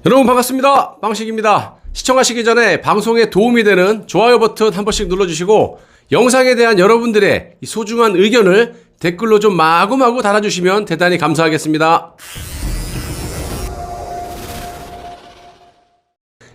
여러분 반갑습니다. 빵식입니다. 시청하시기 전에 방송에 도움이 되는 좋아요 버튼 한 번씩 눌러주시고 영상에 대한 여러분들의 이 소중한 의견을 댓글로 좀 마구마구 달아주시면 대단히 감사하겠습니다.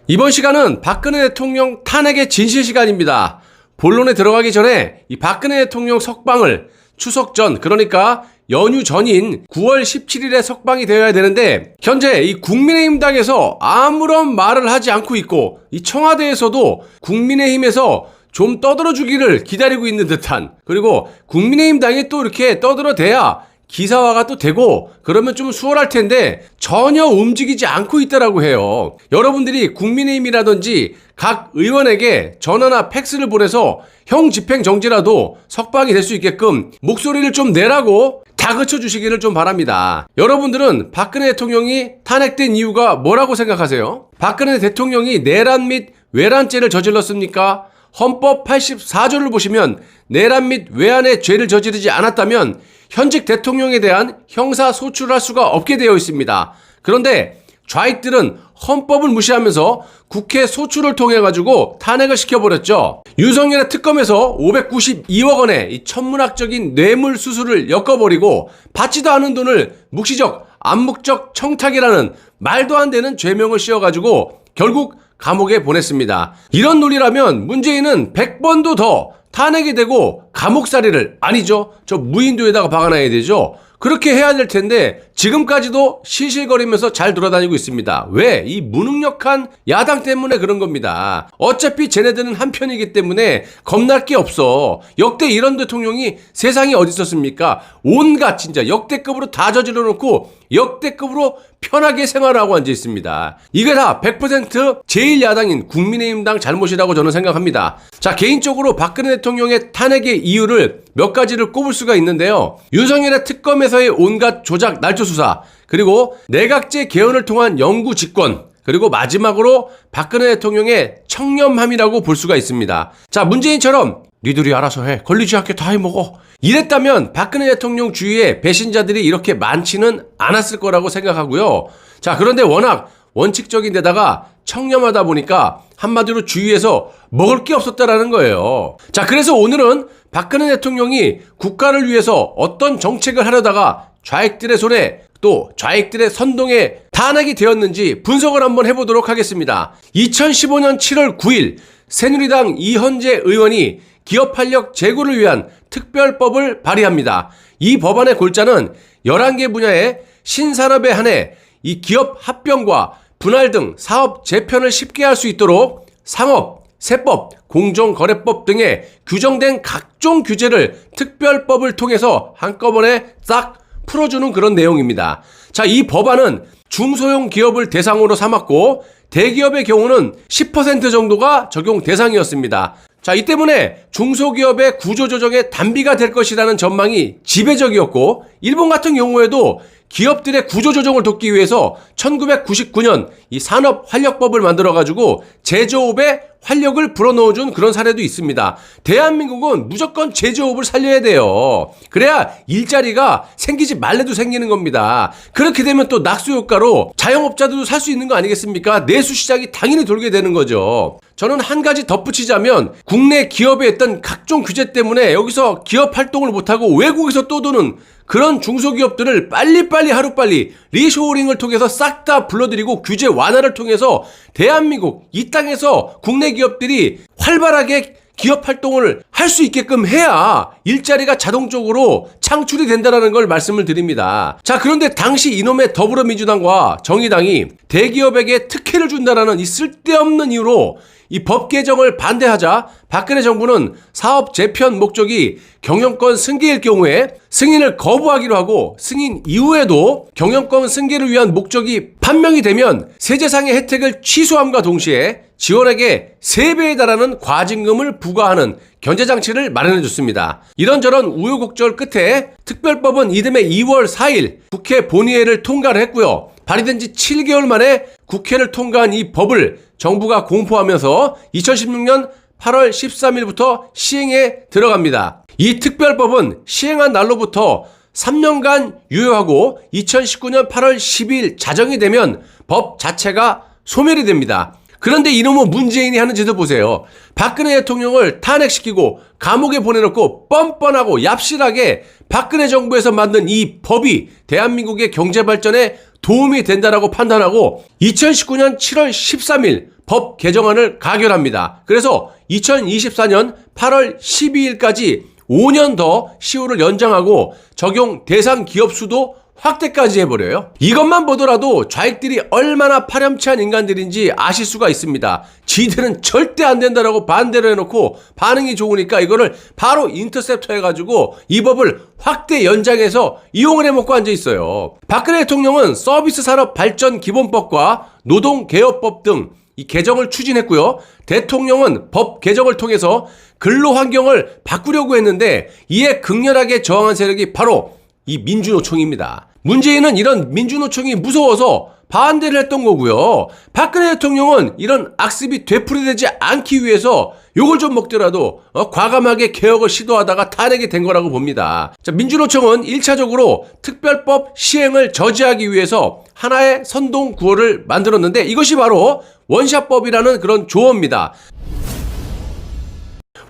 이번 시간은 박근혜 대통령 탄핵의 진실 시간입니다. 본론에 들어가기 전에 이 박근혜 대통령 석방을 추석 전, 그러니까 연휴 전인 9월 17일에 석방이 되어야 되는데 현재 이 국민의힘당에서 아무런 말을 하지 않고 있고 이 청와대에서도 국민의힘에서 좀 떠들어주기를 기다리고 있는 듯한, 그리고 국민의힘당이 또 이렇게 떠들어대야 기사화가 또 되고 그러면 좀 수월할 텐데 전혀 움직이지 않고 있다라고 해요. 여러분들이 국민의힘이라든지 각 의원에게 전화나 팩스를 보내서 형 집행정지라도 석방이 될 수 있게끔 목소리를 좀 내라고 다그쳐 주시기를 좀 바랍니다. 여러분들은 박근혜 대통령이 탄핵된 이유가 뭐라고 생각하세요? 박근혜 대통령이 내란 및 외란죄를 저질렀습니까? 헌법 84조를 보시면 내란 및 외환의 죄를 저지르지 않았다면 현직 대통령에 대한 형사 소출을 수가 없게 되어 있습니다. 그런데 좌익들은 헌법을 무시하면서 국회 소출을 통해 가지고 탄핵을 시켜버렸죠. 윤석열의 특검에서 592억 원의 이 천문학적인 뇌물 수수를 엮어버리고 받지도 않은 돈을 묵시적 암묵적 청탁이라는 말도 안 되는 죄명을 씌워가지고 결국 감옥에 보냈습니다. 이런 논리라면 문재인은 100번도 더 탄핵이 되고 감옥살이를, 아니죠, 저 무인도에다가 박아놔야 되죠. 그렇게 해야 될 텐데 지금까지도 실실거리면서 잘 돌아다니고 있습니다. 왜? 이 무능력한 야당 때문에 그런 겁니다. 어차피 쟤네들은 한편이기 때문에 겁날 게 없어. 역대 이런 대통령이 세상에 어디 있었습니까? 온갖 진짜 역대급으로 다 저질러 놓고 역대급으로 편하게 생활하고 앉아 있습니다. 이게 다 100% 제1야당인 국민의힘당 잘못이라고 저는 생각합니다. 자, 개인적으로 박근혜 대통령의 탄핵의 이유를 몇 가지를 꼽을 수가 있는데요. 윤석열의 특검에서의 온갖 조작 날조 수사, 그리고 내각제 개헌을 통한 영구 집권, 그리고 마지막으로 박근혜 대통령의 청렴함이라고 볼 수가 있습니다. 자, 문재인처럼 니들이 알아서 해, 걸리지 않게 다 해먹어, 이랬다면 박근혜 대통령 주위에 배신자들이 이렇게 많지는 않았을 거라고 생각하고요. 자, 그런데 워낙 원칙적인 데다가 청렴하다 보니까 한마디로 주위에서 먹을 게 없었다라는 거예요. 자, 그래서 오늘은 박근혜 대통령이 국가를 위해서 어떤 정책을 하려다가 좌익들의 손에 또 좌익들의 선동에 탄핵이 되었는지 분석을 한번 해보도록 하겠습니다. 2015년 7월 9일 새누리당 이현재 의원이 기업활력 제고를 위한 특별법을 발의합니다. 이 법안의 골자는 11개 분야의 신산업에 한해 이 기업 합병과 분할 등 사업 재편을 쉽게 할 수 있도록 상업, 세법, 공정거래법 등의 규정된 각종 규제를 특별법을 통해서 한꺼번에 싹 풀어주는 그런 내용입니다. 자, 이 법안은 중소형 기업을 대상으로 삼았고 대기업의 경우는 10% 정도가 적용 대상이었습니다. 자, 이 때문에 중소기업의 구조조정에 단비가 될 것이라는 전망이 지배적이었고 일본 같은 경우에도 기업들의 구조조정을 돕기 위해서 1999년 이 산업활력법을 만들어가지고 제조업에 활력을 불어넣어준 그런 사례도 있습니다. 대한민국은 무조건 제조업을 살려야 돼요. 그래야 일자리가 생기지 말래도 생기는 겁니다. 그렇게 되면 또 낙수효과로 자영업자들도 살 수 있는 거 아니겠습니까? 내수시장이 당연히 돌게 되는 거죠. 저는 한 가지 덧붙이자면 국내 기업에 있던 각종 규제 때문에 여기서 기업 활동을 못하고 외국에서 떠도는 그런 중소기업들을 빨리빨리 하루빨리 리쇼어링을 통해서 싹 다 불러들이고 규제 완화를 통해서 대한민국 이 땅에서 국내 기업들이 활발하게 기업 활동을 할 수 있게끔 해야 일자리가 자동적으로 창출이 된다는 걸 말씀을 드립니다. 자, 그런데 당시 이놈의 더불어민주당과 정의당이 대기업에게 특혜를 준다라는 이 쓸데없는 이유로 이 법 개정을 반대하자 박근혜 정부는 사업 재편 목적이 경영권 승계일 경우에 승인을 거부하기로 하고 승인 이후에도 경영권 승계를 위한 목적이 판명이 되면 세제상의 혜택을 취소함과 동시에 지원에게 3배에 달하는 과징금을 부과하는 견제장치를 마련해줬습니다. 이런저런 우여곡절 끝에 특별법은 이듬해 2월 4일 국회 본회의를 통과를 했고요. 발의된 지 7개월 만에 국회를 통과한 이 법을 정부가 공포하면서 2016년 8월 13일부터 시행에 들어갑니다. 이 특별법은 시행한 날로부터 3년간 유효하고 2019년 8월 12일 자정이 되면 법 자체가 소멸이 됩니다. 그런데 이놈의 문재인이 하는 짓을 보세요. 박근혜 대통령을 탄핵시키고 감옥에 보내놓고 뻔뻔하고 얍실하게 박근혜 정부에서 만든 이 법이 대한민국의 경제발전에 도움이 된다라고 판단하고 2019년 7월 13일 법 개정안을 가결합니다. 그래서 2024년 8월 12일까지 5년 더 시효를 연장하고 적용 대상 기업 수도 확대까지 해버려요. 이것만 보더라도 좌익들이 얼마나 파렴치한 인간들인지 아실 수가 있습니다. 지들은 절대 안 된다라고 반대를 해놓고 반응이 좋으니까 이거를 바로 인터셉터 해가지고 이 법을 확대 연장해서 이용을 해먹고 앉아있어요. 박근혜 대통령은 서비스 산업 발전 기본법과 노동개혁법 등 이 개정을 추진했고요. 대통령은 법 개정을 통해서 근로환경을 바꾸려고 했는데 이에 극렬하게 저항한 세력이 바로 이 민주노총입니다. 문재인은 이런 민주노총이 무서워서 반대를 했던 거고요. 박근혜 대통령은 이런 악습이 되풀이되지 않기 위해서 욕을 좀 먹더라도 과감하게 개혁을 시도하다가 탄핵이 된 거라고 봅니다. 자, 민주노총은 1차적으로 특별법 시행을 저지하기 위해서 하나의 선동 구호를 만들었는데 이것이 바로 원샷법이라는 그런 조어입니다.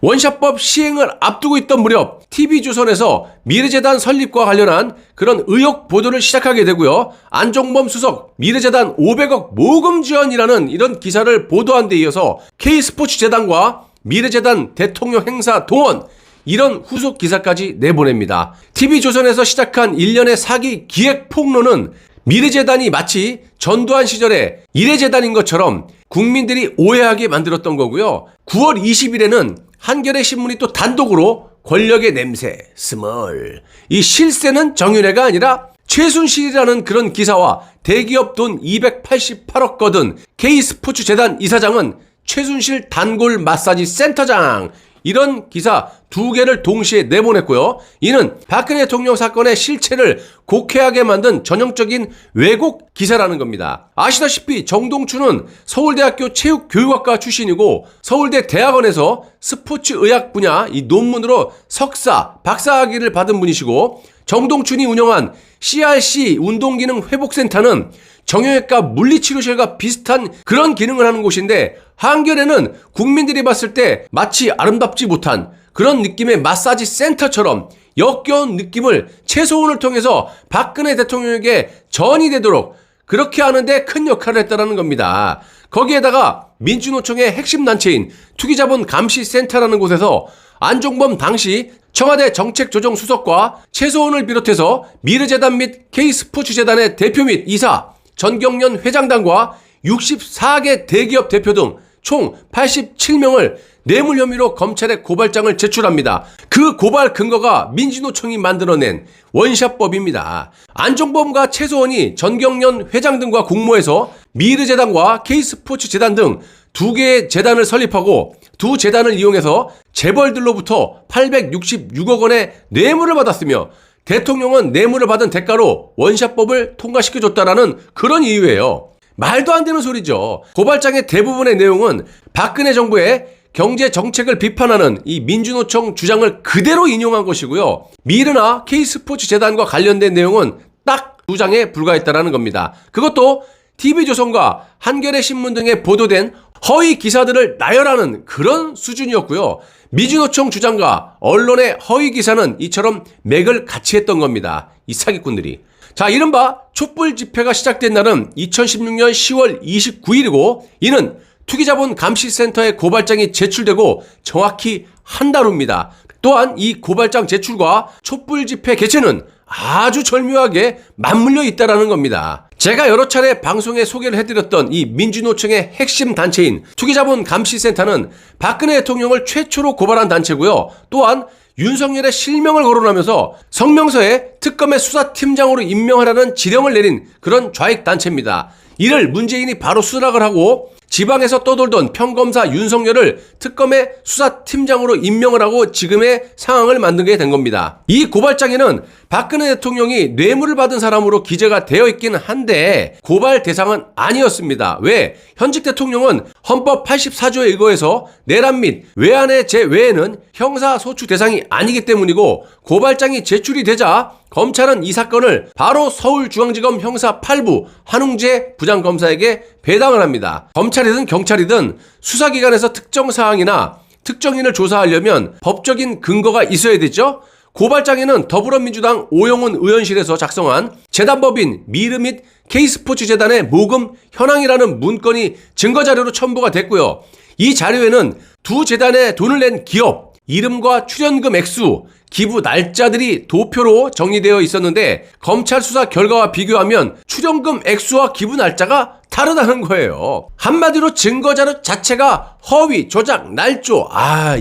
원샷법 시행을 앞두고 있던 무렵 TV조선에서 미래재단 설립과 관련한 그런 의혹 보도를 시작하게 되고요. 안종범 수석 미래재단 500억 모금 지원이라는 이런 기사를 보도한 데 이어서 K스포츠재단과 미래재단 대통령 행사 동원 이런 후속 기사까지 내보냅니다. TV조선에서 시작한 일련의 사기 기획 폭로는 미래재단이 마치 전두환 시절에 이래재단인 것처럼 국민들이 오해하게 만들었던 거고요. 9월 20일에는 한겨레 신문이 또 단독으로 권력의 냄새, 스몰. 이 실세는 정윤회가 아니라 최순실이라는 그런 기사와 대기업 돈 288억 거둔 K스포츠재단 이사장은 최순실 단골 마사지 센터장. 이런 기사 두 개를 동시에 내보냈고요. 이는 박근혜 대통령 사건의 실체를 곡해하게 만든 전형적인 왜곡 기사라는 겁니다. 아시다시피 정동춘은 서울대학교 체육교육학과 출신이고 서울대 대학원에서 스포츠의학 분야 이 논문으로 석사, 박사학위를 받은 분이시고 정동춘이 운영한 CRC 운동기능회복센터는 정형외과 물리치료실과 비슷한 그런 기능을 하는 곳인데 한겨레는 국민들이 봤을 때 마치 아름답지 못한 그런 느낌의 마사지 센터처럼 역겨운 느낌을 최소훈을 통해서 박근혜 대통령에게 전이되도록 그렇게 하는데 큰 역할을 했다는 겁니다. 거기에다가 민주노총의 핵심 단체인 투기자본감시센터라는 곳에서 안종범 당시 청와대 정책조정수석과 최소훈을 비롯해서 미래재단 및 K스포츠재단의 대표 및 이사, 전경련 회장단과 64개 대기업 대표 등 총 87명을 뇌물 혐의로 검찰에 고발장을 제출합니다. 그 고발 근거가 민주노총이 만들어낸 원샷법입니다. 안종범과 최소원이 전경련 회장 등과 공모해서 미르재단과 K스포츠재단 등 두 개의 재단을 설립하고 두 재단을 이용해서 재벌들로부터 866억 원의 뇌물을 받았으며 대통령은 뇌물을 받은 대가로 원샷법을 통과시켜줬다라는 그런 이유예요. 말도 안 되는 소리죠. 고발장의 대부분의 내용은 박근혜 정부의 경제 정책을 비판하는 이 민주노총 주장을 그대로 인용한 것이고요. 미르나 K스포츠재단과 관련된 내용은 딱 2장에 불과했다라는 겁니다. 그것도 TV조선과 한겨레 신문 등에 보도된 허위 기사들을 나열하는 그런 수준이었고요. 민주노총 주장과 언론의 허위 기사는 이처럼 맥을 같이 했던 겁니다. 이 사기꾼들이. 자, 이른바 촛불 집회가 시작된 날은 2016년 10월 29일이고 이는 투기자본감시센터에 고발장이 제출되고 정확히 한 달 후입니다. 또한 이 고발장 제출과 촛불 집회 개최는 아주 절묘하게 맞물려 있다는 겁니다. 제가 여러 차례 방송에 소개를 해드렸던 이 민주노총의 핵심 단체인 투기자본감시센터는 박근혜 대통령을 최초로 고발한 단체고요. 또한 윤석열의 실명을 거론하면서 성명서에 특검의 수사팀장으로 임명하라는 지령을 내린 그런 좌익단체입니다. 이를 문재인이 바로 수락을 하고 지방에서 떠돌던 평검사 윤석열을 특검의 수사팀장으로 임명을 하고 지금의 상황을 만들게 된 겁니다. 이 고발장에는 박근혜 대통령이 뇌물을 받은 사람으로 기재가 되어 있긴 한데 고발 대상은 아니었습니다. 왜? 현직 대통령은 헌법 84조에 의거해서 내란 및 외환의 제외에는 형사소추 대상이 아니기 때문이고, 고발장이 제출이 되자 검찰은 이 사건을 바로 서울중앙지검 형사 8부 한웅재 부장검사에게 배당을 합니다. 검찰이든 경찰이든 수사기관에서 특정 사항이나 특정인을 조사하려면 법적인 근거가 있어야 되죠. 고발장에는 더불어민주당 오영훈 의원실에서 작성한 재단법인 미르 및 K스포츠재단의 모금 현황이라는 문건이 증거자료로 첨부가 됐고요. 이 자료에는 두 재단에 돈을 낸 기업, 이름과 출연금 액수, 기부 날짜들이 도표로 정리되어 있었는데 검찰 수사 결과와 비교하면 출연금 액수와 기부 날짜가 다르다는 거예요. 한마디로 증거자료 자체가 허위, 조작, 날조,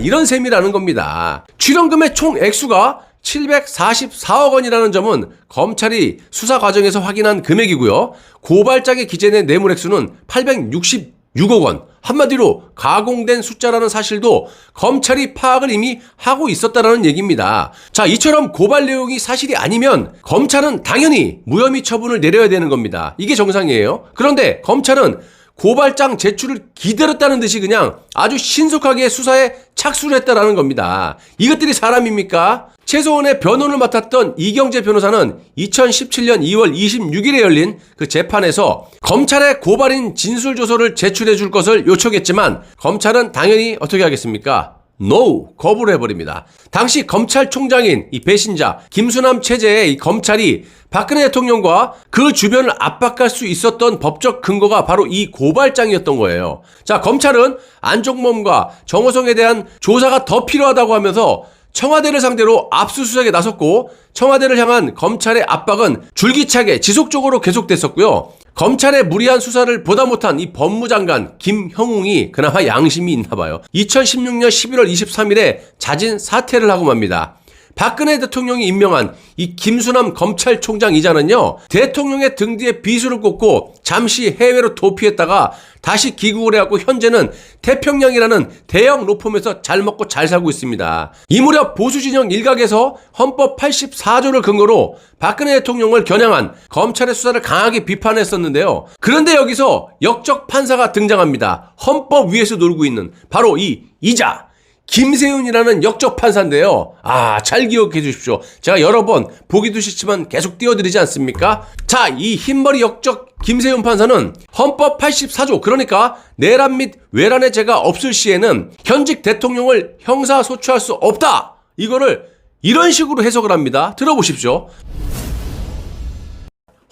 이런 셈이라는 겁니다. 출연금의 총 액수가 744억 원이라는 점은 검찰이 수사 과정에서 확인한 금액이고요. 고발장에 기재된 뇌물 액수는 866억 원. 한마디로 가공된 숫자라는 사실도 검찰이 파악을 이미 하고 있었다는 얘기입니다. 자, 이처럼 고발 내용이 사실이 아니면 검찰은 당연히 무혐의 처분을 내려야 되는 겁니다. 이게 정상이에요. 그런데 검찰은 고발장 제출을 기다렸다는 듯이 그냥 아주 신속하게 수사에 착수를 했다라는 겁니다. 이것들이 사람입니까? 최소원의 변호를 맡았던 이경재 변호사는 2017년 2월 26일에 열린 그 재판에서 검찰의 고발인 진술조서를 제출해 줄 것을 요청했지만 검찰은 당연히 어떻게 하겠습니까? NO! 거부를 해버립니다. 당시 검찰총장인 이 배신자 김수남 체제의 이 검찰이 박근혜 대통령과 그 주변을 압박할 수 있었던 법적 근거가 바로 이 고발장이었던 거예요. 자, 검찰은 안종범과 정호성에 대한 조사가 더 필요하다고 하면서 청와대를 상대로 압수수색에 나섰고, 청와대를 향한 검찰의 압박은 줄기차게 지속적으로 계속됐었고요. 검찰의 무리한 수사를 보다 못한 이 법무장관 김형웅이 그나마 양심이 있나 봐요. 2016년 11월 23일에 자진 사퇴를 하고 맙니다. 박근혜 대통령이 임명한 이 김수남 검찰총장이자는요, 대통령의 등 뒤에 비수를 꽂고 잠시 해외로 도피했다가 다시 귀국을 해갖고 현재는 태평양이라는 대형 로펌에서 잘 먹고 잘 살고 있습니다. 이 무렵 보수진영 일각에서 헌법 84조를 근거로 박근혜 대통령을 겨냥한 검찰의 수사를 강하게 비판했었는데요. 그런데 여기서 역적 판사가 등장합니다. 헌법 위에서 놀고 있는 바로 이 이자 김세윤이라는 역적 판사인데요. 잘 기억해 주십시오. 제가 여러 번 보기도 싫지만 계속 띄워드리지 않습니까? 자, 이 흰머리 역적 김세윤 판사는 헌법 84조, 그러니까 내란 및 외란의 죄가 없을 시에는 현직 대통령을 형사소추할 수 없다, 이거를 이런 식으로 해석을 합니다. 들어보십시오.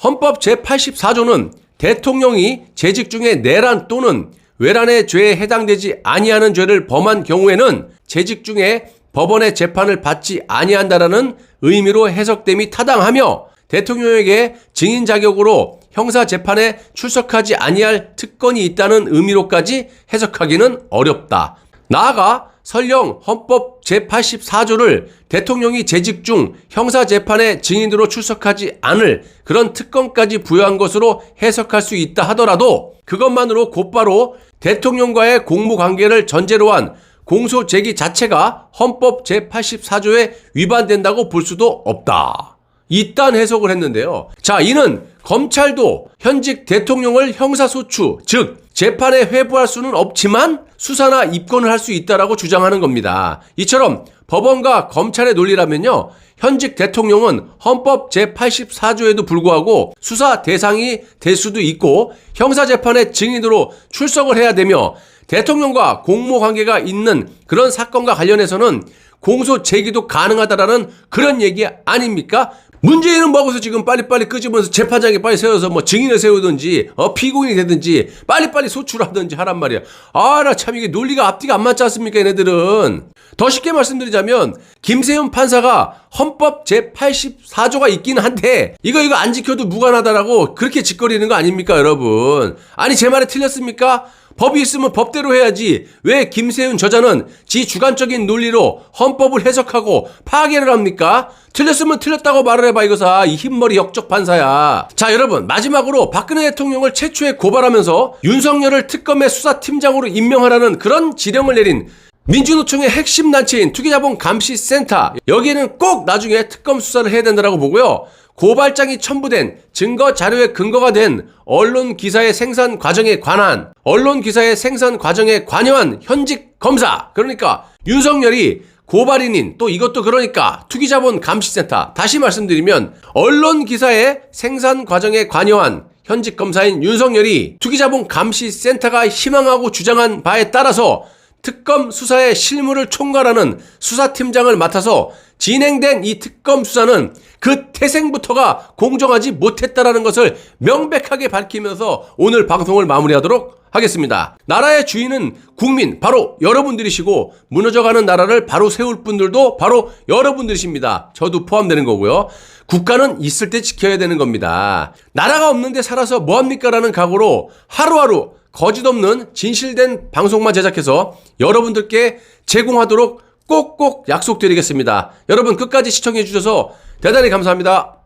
헌법 제84조는 대통령이 재직 중에 내란 또는 외란의 죄에 해당되지 아니하는 죄를 범한 경우에는 재직 중에 법원의 재판을 받지 아니한다라는 의미로 해석됨이 타당하며, 대통령에게 증인 자격으로 형사 재판에 출석하지 아니할 특권이 있다는 의미로까지 해석하기는 어렵다. 나아가 설령 헌법 제84조를 대통령이 재직 중 형사 재판의 증인으로 출석하지 않을 그런 특권까지 부여한 것으로 해석할 수 있다 하더라도 그것만으로 곧바로 대통령과의 공무관계를 전제로 한 공소 제기 자체가 헌법 제84조에 위반된다고 볼 수도 없다. 이딴 해석을 했는데요. 자, 이는 검찰도 현직 대통령을 형사소추, 즉 재판에 회부할 수는 없지만 수사나 입건을 할 수 있다라고 주장하는 겁니다. 이처럼 법원과 검찰의 논리라면요, 현직 대통령은 헌법 제84조에도 불구하고 수사 대상이 될 수도 있고 형사재판의 증인으로 출석을 해야 되며, 대통령과 공모관계가 있는 그런 사건과 관련해서는 공소 제기도 가능하다라는 그런 얘기 아닙니까? 문재인은 뭐하고서 지금 빨리빨리 끄집어내서 재판장에 빨리 세워서 뭐 증인을 세우든지 피고인이 되든지 빨리빨리 소추를 하든지 하란 말이야. 나 참 이게 논리가 앞뒤가 안 맞지 않습니까, 얘네들은. 더 쉽게 말씀드리자면 김세윤 판사가 헌법 제84조가 있긴 한데 이거 안 지켜도 무관하다라고 그렇게 짓거리는 거 아닙니까, 여러분? 아니, 제 말이 틀렸습니까? 법이 있으면 법대로 해야지 왜 김세윤 저자는 지 주관적인 논리로 헌법을 해석하고 파괴를 합니까? 틀렸으면 틀렸다고 말을 해봐 이거사. 이 흰머리 역적 판사야. 자 여러분 마지막으로 박근혜 대통령을 최초에 고발하면서 윤석열을 특검의 수사팀장으로 임명하라는 그런 지령을 내린 민주노총의 핵심 단체인 투기자본감시센터, 여기에는 꼭 나중에 특검 수사를 해야 된다고 보고요. 고발장이 첨부된 증거 자료의 근거가 된 언론 기사의 생산 과정에 관한, 언론 기사의 생산 과정에 관여한 현직 검사, 그러니까 윤석열이 고발인인, 또 이것도 그러니까 투기자본감시센터, 다시 말씀드리면 언론 기사의 생산 과정에 관여한 현직 검사인 윤석열이 투기자본감시센터가 희망하고 주장한 바에 따라서 특검 수사의 실무를 총괄하는 수사팀장을 맡아서 진행된 이 특검 수사는 그 태생부터가 공정하지 못했다라는 것을 명백하게 밝히면서 오늘 방송을 마무리하도록 하겠습니다. 나라의 주인은 국민, 바로 여러분들이시고 무너져가는 나라를 바로 세울 분들도 바로 여러분들이십니다. 저도 포함되는 거고요. 국가는 있을 때 지켜야 되는 겁니다. 나라가 없는데 살아서 뭐합니까? 라는 각오로 하루하루 거짓 없는 진실된 방송만 제작해서 여러분들께 제공하도록 꼭꼭 약속드리겠습니다. 여러분 끝까지 시청해 주셔서 대단히 감사합니다.